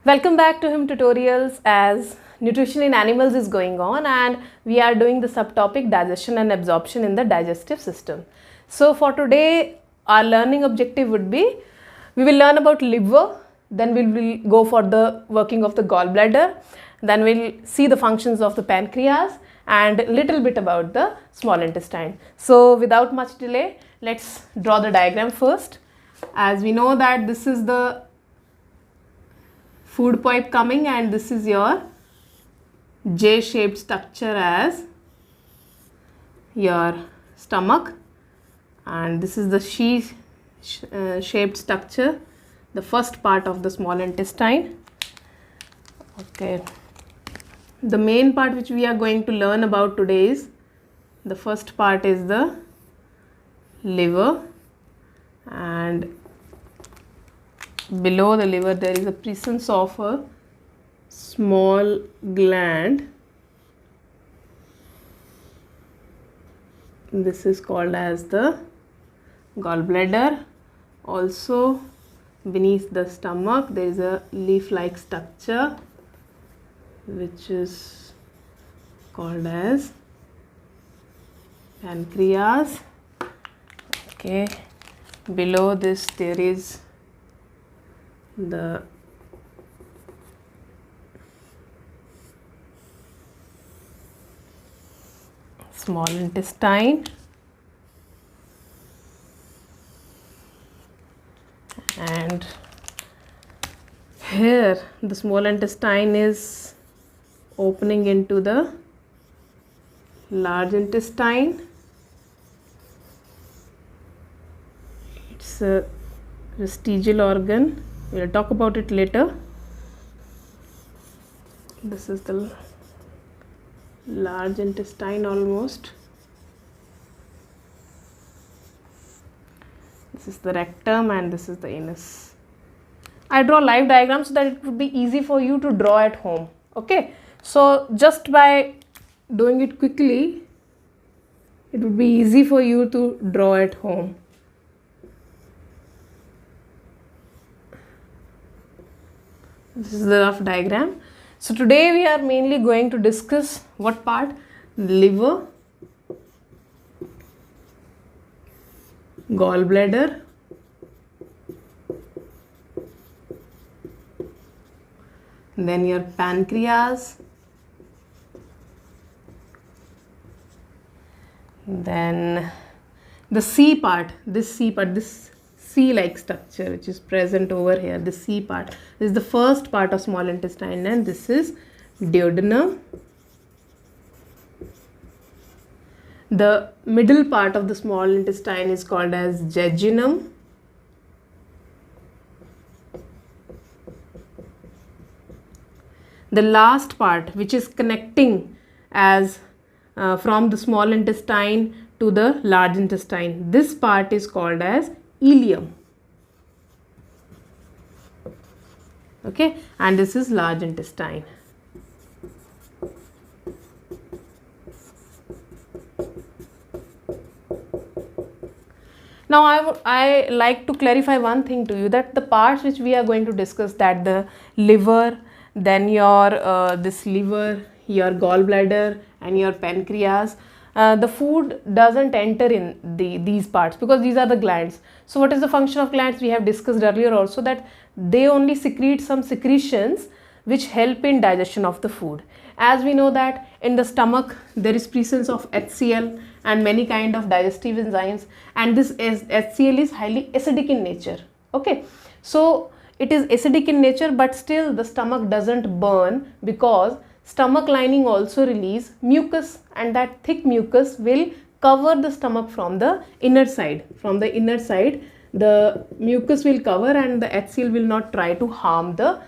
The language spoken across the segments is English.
Welcome back to Him Tutorials as nutrition in animals is going on, and we are doing the subtopic digestion and absorption in the digestive system. So for today our learning objective would be, we will learn about liver, then we will go for the working of the gallbladder, then we'll see the functions of the pancreas and a little bit about the small intestine. So without much delay, let's draw the diagram first. As we know that this is the food pipe coming and this is your J-shaped structure as your stomach, and this is the shaped structure, the first part of the small intestine. Okay, the main part which we are going to learn about today is, the first part is the liver, and below the liver there is a presence of a small gland. This is called as the gallbladder. Also beneath the stomach there is a leaf-like structure which is called as pancreas. Okay, below this there is the small intestine, and here the small intestine is opening into the large intestine. It's a vestigial organ. We will talk about it later. This is the large intestine almost. This is the rectum and this is the anus. I draw live diagrams so that it would be easy for you to draw at home. Okay, so just by doing it quickly, it would be easy for you to draw at home. This is the rough diagram. So today we are mainly going to discuss what part? Liver, gallbladder, then your pancreas, then the C part, this C-like structure which is present over here, the C part. This is the first part of small intestine, and this is duodenum. The middle part of the small intestine is called as jejunum. The last part which is connecting as from the small intestine to the large intestine, this part is called as ileum. Okay, and this is large intestine. Now I like to clarify one thing to you, that the parts which we are going to discuss, that the liver, then your this liver, your gallbladder and your pancreas, the food doesn't enter in these parts because these are the glands. So what is the function of glands? We have discussed earlier also that they only secrete some secretions which help in digestion of the food. As we know that in the stomach there is presence of HCl and many kind of digestive enzymes, and this HCl is highly acidic in nature. Okay, so it is acidic in nature, but still the stomach doesn't burn because stomach lining also release mucus, and that thick mucus will cover the stomach from the inner side. From the inner side the mucus will cover and the HCl will not try to harm the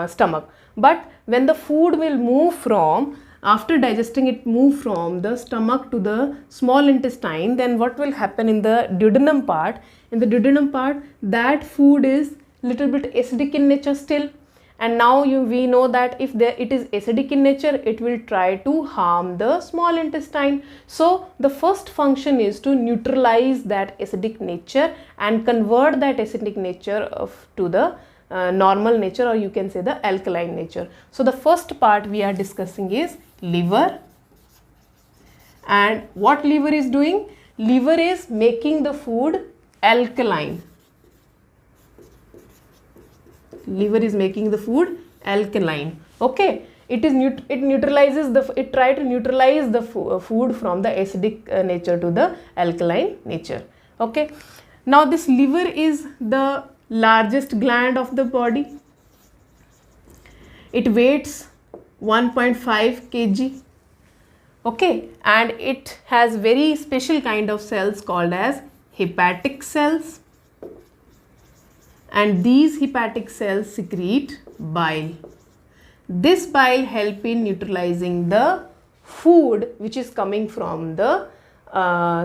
stomach. But when the food will move from, after digesting it, move from the stomach to the small intestine, then what will happen in the duodenum part? In the duodenum part, that food is little bit acidic in nature still, and now we know that if it is acidic in nature, it will try to harm the small intestine. So the first function is to neutralize that acidic nature and convert that acidic nature to the normal nature, or you can say the alkaline nature. So the first part we are discussing is liver. And what liver is doing? Liver is making the food alkaline. Liver is making the food alkaline. Okay, it try to neutralize the food from the acidic nature to the alkaline nature. Okay, now this liver is the largest gland of the body. It weighs 1.5 kg. Okay, and it has very special kind of cells called as hepatic cells, and these hepatic cells secrete bile. This bile help in neutralizing the food which is coming from the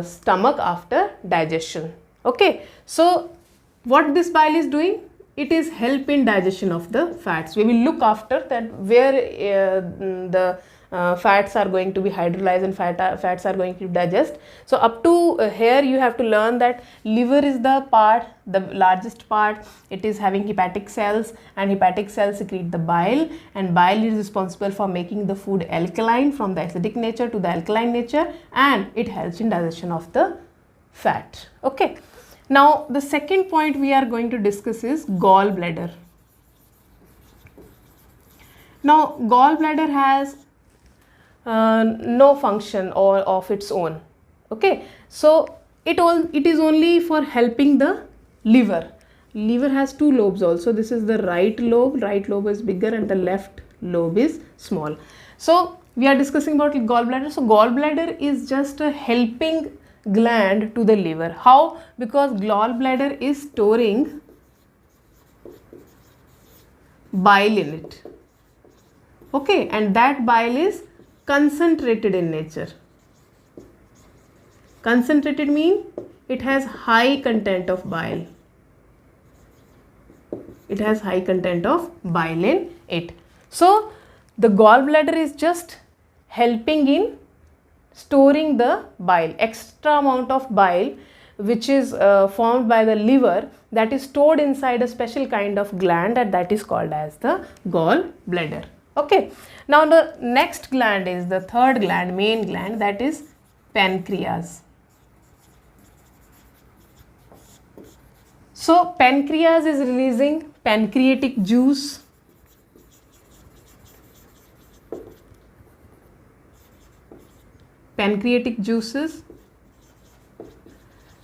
stomach after digestion. Okay, so what this bile is doing? It is help in digestion of the fats. We will look after that where the fats are going to be hydrolyzed and fats are going to digest. So up to here you have to learn that liver is the largest part. It is having hepatic cells, and hepatic cells secrete the bile, and bile is responsible for making the food alkaline from the acidic nature to the alkaline nature, and it helps in digestion of the fat. Okay. Now the second point we are going to discuss is gallbladder. Now gallbladder has no function or of its own. Okay, so it is only for helping the liver. Liver has two lobes also. This is the right lobe. Right lobe is bigger and the left lobe is small. So we are discussing about gallbladder. So gallbladder is just a helping gland to the liver. How? Because gallbladder is storing bile in it. Okay, and that bile is concentrated in nature. Concentrated mean it has high content of bile. It has high content of bile in it. So the gallbladder is just helping in storing the bile, extra amount of bile which is formed by the liver, that is stored inside a special kind of gland, and that is called as the gallbladder. Okay, now the next gland is the third gland, main gland, that is pancreas. So pancreas is releasing pancreatic juice. Pancreatic juices,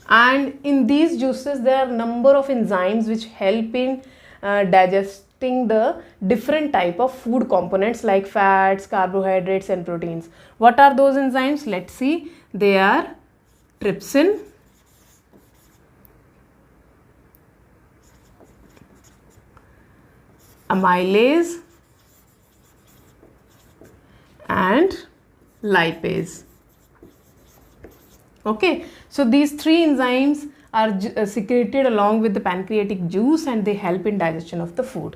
and in these juices there are number of enzymes which help in digesting the different type of food components like fats, carbohydrates and proteins. What are those enzymes? Let's see. They are trypsin, amylase and lipase. Okay, so these three enzymes are secreted along with the pancreatic juice, and they help in digestion of the food.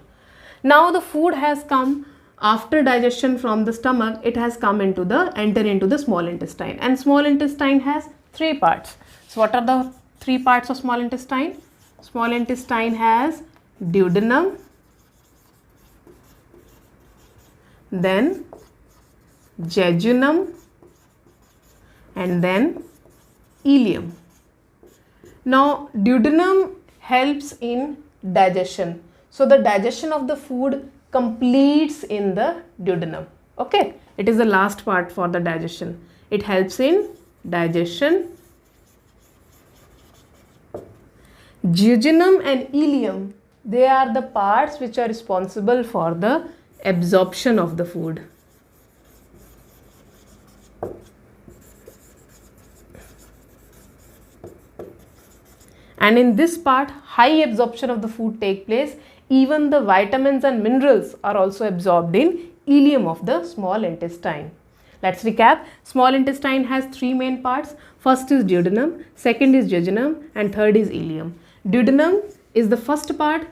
Now the food has come after digestion from the stomach. It has come enter into the small intestine, and small intestine has three parts. So what are the three parts of small intestine? Small intestine has duodenum, then jejunum, and then ileum. Now duodenum helps in digestion. So the digestion of the food completes in the duodenum. Okay, it is the last part for the digestion. It helps in digestion. Jejunum and ileum, they are the parts which are responsible for the absorption of the food. And in this part, high absorption of the food take place. Even the vitamins and minerals are also absorbed in ileum of the small intestine. Let's recap. Small intestine has three main parts. First is duodenum, second is jejunum, and third is ileum. Duodenum is the first part,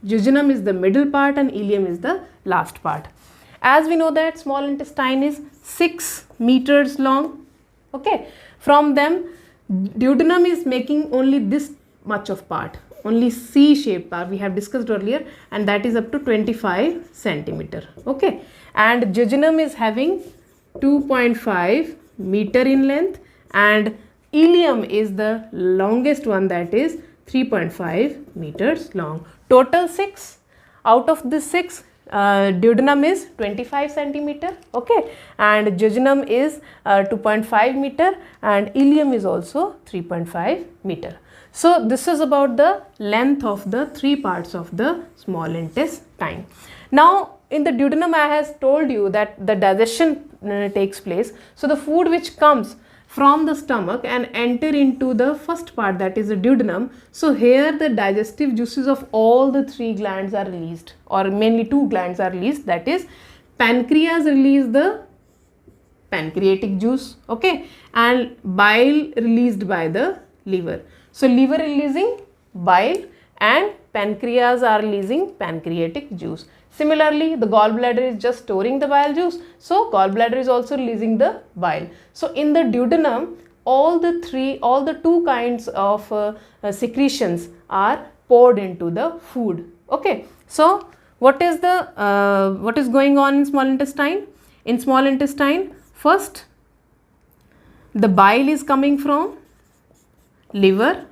jejunum is the middle part, and ileum is the last part. As we know that small intestine is 6 meters long. Okay, from them duodenum is making only this much of part. only C shaped part we have discussed earlier, and that is up to 25 centimeter. Okay, and jejunum is having 2.5 meter in length, and ileum is the longest one, that is 3.5 meters long. Total 6. Out of the 6, duodenum is 25 centimeter, okay, and jejunum is 2.5 meter, and ileum is also 3.5 meter. So this is about the length of the 3 parts of the small intestine. Now in the duodenum, I has told you that the digestion takes place. So the food which comes from the stomach and enter into the first part, that is the duodenum. So here the digestive juices of all the 3 glands are released, or mainly 2 glands are released, that is pancreas release the pancreatic juice, okay, and bile released by the liver. So liver releasing bile and pancreas are releasing pancreatic juice. Similarly, the gallbladder is just storing the bile juice, so gallbladder is also releasing the bile. So in the duodenum, all the 2 kinds of secretions are poured into the food. Okay, so what is going on in small intestine? In small intestine, first the bile is coming from liver,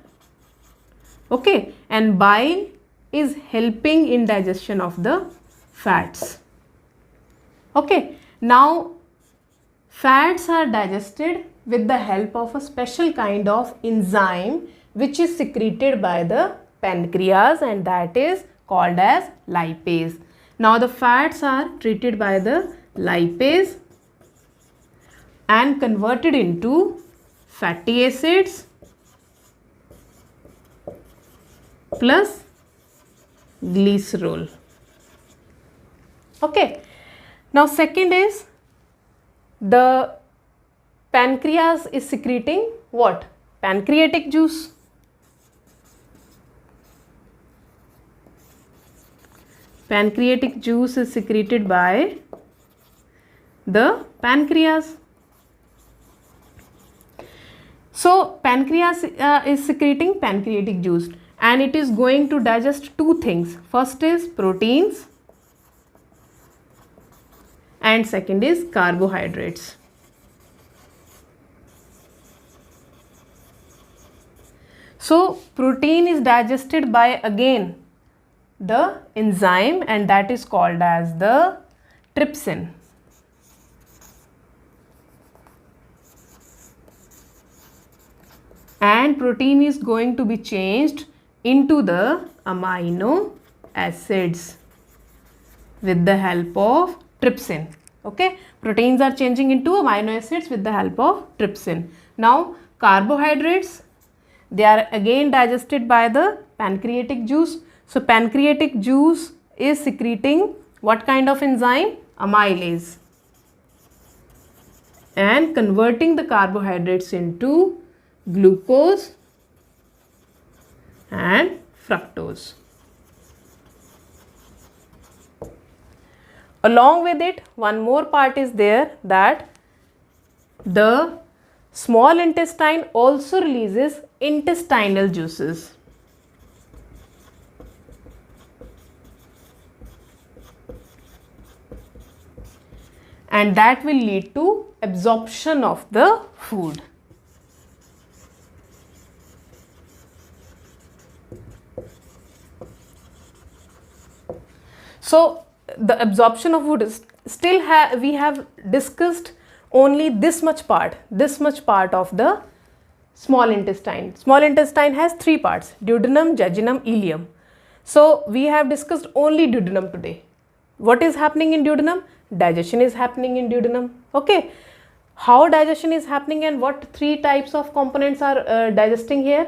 okay, and bile is helping in digestion of the fats. Okay, now fats are digested with the help of a special kind of enzyme which is secreted by the pancreas, and that is called as lipase. Now the fats are treated by the lipase and converted into fatty acids plus glycerol. Okay, now second is the pancreas is secreting what? Pancreatic juice. Pancreatic juice is secreted by the pancreas. So pancreas is secreting pancreatic juice, and it is going to digest 2 things. First is proteins and second is carbohydrates. So protein is digested by again the enzyme, and that is called as the trypsin. And protein is going to be changed into the amino acids with the help of trypsin. Okay, proteins are changing into amino acids with the help of trypsin. Now carbohydrates, they are again digested by the pancreatic juice. So pancreatic juice is secreting what kind of enzyme? Amylase, and converting the carbohydrates into glucose and fructose. Along with it, one more part is there, that the small intestine also releases intestinal juices. And that will lead to absorption of the food. So the absorption of food is still we have discussed only this much part of the small intestine. Small intestine has 3 parts: duodenum, jejunum, ileum. So we have discussed only duodenum today. What is happening in duodenum? Digestion is happening in duodenum. Okay, how digestion is happening and what 3 types of components are digesting here?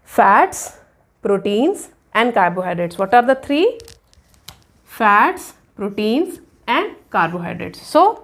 Fats, proteins and carbohydrates. What are the 3? Fats, proteins and carbohydrates. So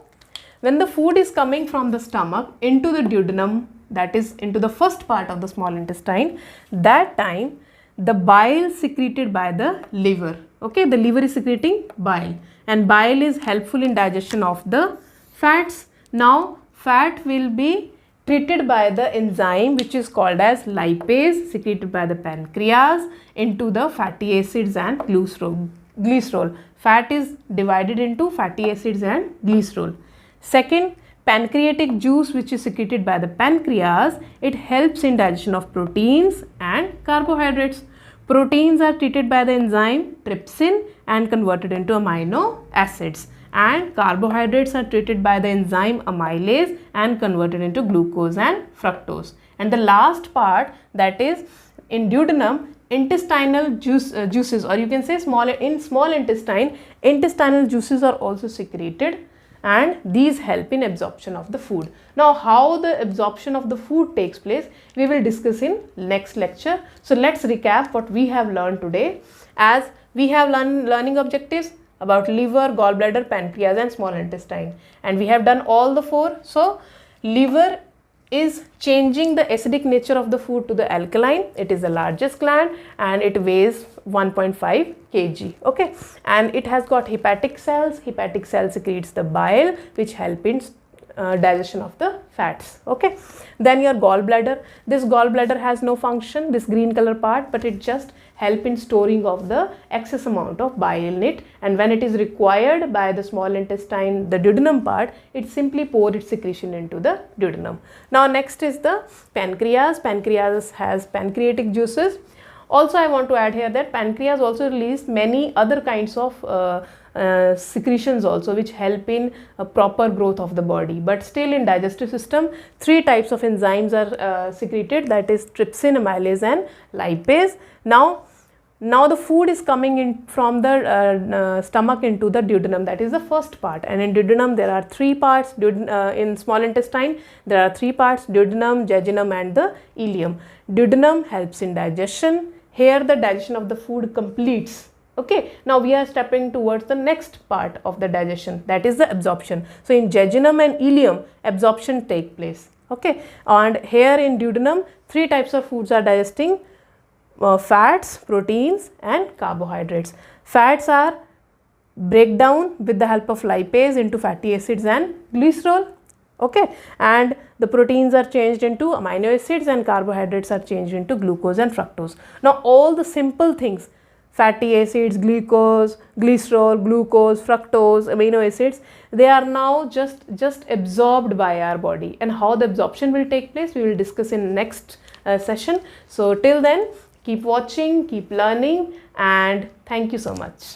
when the food is coming from the stomach into the duodenum, that is into the first part of the small intestine, that time the bile secreted by the liver. Okay, the liver is secreting bile, and bile is helpful in digestion of the fats. Now fat will be treated by the enzyme which is called as lipase, secreted by the pancreas into the fatty acids and glycerol. Fat is divided into fatty acids and glycerol. Second, pancreatic juice which is secreted by the pancreas, it helps in digestion of proteins and carbohydrates. Proteins are treated by the enzyme trypsin and converted into amino acids, and carbohydrates are treated by the enzyme amylase and converted into glucose and fructose. And the last part, that is in duodenum, intestinal juices, or you can say small intestine, intestinal juices are also secreted, and these help in absorption of the food. Now, how the absorption of the food takes place, we will discuss in next lecture. So let's recap what we have learned today. As we have learning objectives about liver, gallbladder, pancreas and small intestine, and we have done all the four. So liver is changing the acidic nature of the food to the alkaline. It is the largest gland and it weighs 1.5 kg. Okay, and it has got hepatic cells. Hepatic cells secretes the bile which help in digestion of the fats. Okay, then your gallbladder. This gallbladder has no function, this green color part, but it just help in storing of the excess amount of bile in it, and when it is required by the small intestine, the duodenum part, it simply pour its secretion into the duodenum. Now next is the pancreas. Pancreas has pancreatic juices. Also I want to add here that pancreas also release many other kinds of secretions also which help in proper growth of the body, but still in digestive system 3 types of enzymes are secreted, that is trypsin, amylase and lipase. Now the food is coming in from the stomach into the duodenum, that is the first part, and in duodenum there are 3 parts. In small intestine there are 3 parts: duodenum, jejunum and the ileum. Duodenum helps in digestion. Here the digestion of the food completes. Okay, now we are stepping towards the next part of the digestion, that is the absorption. So in jejunum and ileum absorption take place. Okay, and here in duodenum 3 types of foods are digesting: fats, proteins and carbohydrates. Fats are break down with the help of lipase into fatty acids and glycerol. Okay, and the proteins are changed into amino acids and carbohydrates are changed into glucose and fructose. Now all the simple things, fatty acids, glucose, glycerol, glucose, fructose, amino acids, they are now just absorbed by our body, and how the absorption will take place we will discuss in next session. So till then, keep watching, keep learning, and thank you so much.